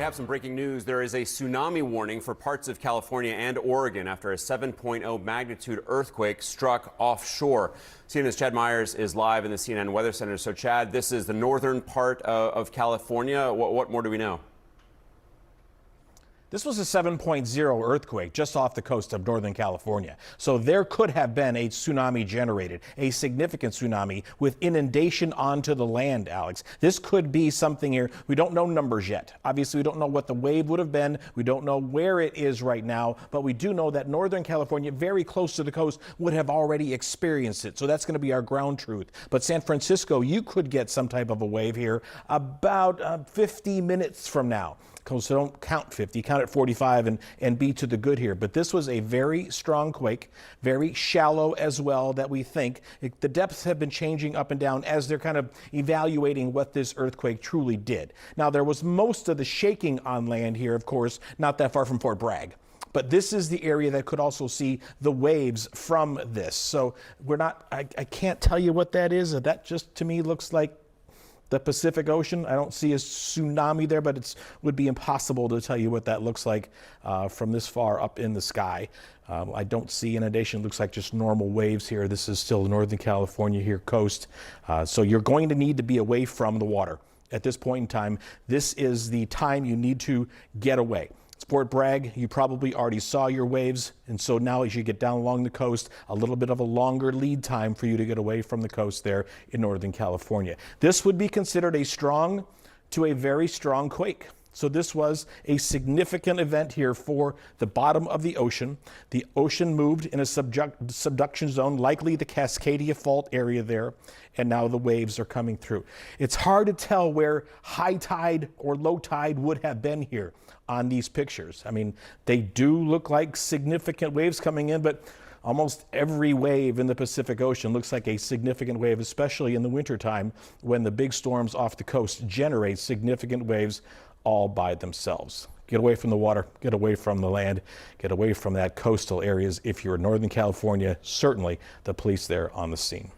have some breaking news. There is a tsunami warning for parts of California and Oregon after a 7.0 magnitude earthquake struck offshore. CNN's Chad Myers is live in the CNN Weather Center. So, Chad, this is the northern part of California. What more do we know? This was a 7.0 earthquake just off the coast of Northern California. So there could have been a tsunami generated, a significant tsunami with inundation onto the land, Alex. This could be something here. We don't know numbers yet. Obviously, we don't know what the wave would have been. We don't know where it is right now, but we do know that Northern California, very close to the coast, would have already experienced it. So that's going to be our ground truth. But San Francisco, you could get some type of a wave here about 50 minutes from now. So don't count 50, count at 45 and be to the good here. But this was a very strong quake, very shallow as well that we think. The depths have been changing up and down as they're kind of evaluating what this earthquake truly did. Now, there was most of the shaking on land here, of course, not that far from Fort Bragg. But this is the area that could also see the waves from this. So we're not, I can't tell you what that is. That just to me looks like the Pacific Ocean. I don't see a tsunami there, but it would be impossible to tell you what that looks like from this far up in the sky. I don't see inundation. It looks like just normal waves here. This is still Northern California here, coast. So you're going to need to be away from the water at this point in time. This is the time you need to get away. Fort Bragg, you probably already saw your waves, and so now as you get down along the coast, a little bit of a longer lead time for you to get away from the coast there in Northern California. This would be considered a strong to a very strong quake. So this was a significant event here for the bottom of the ocean. The ocean moved in a subduction zone, likely the Cascadia Fault area there, and now the waves are coming through. It's hard to tell where high tide or low tide would have been here on these pictures. I mean, they do look like significant waves coming in, but almost every wave in the Pacific Ocean looks like a significant wave, especially in the wintertime when the big storms off the coast generate significant waves all by themselves. Get away from the water, get away from the land, get away from that coastal areas. If you're in Northern California, certainly the police there on the scene.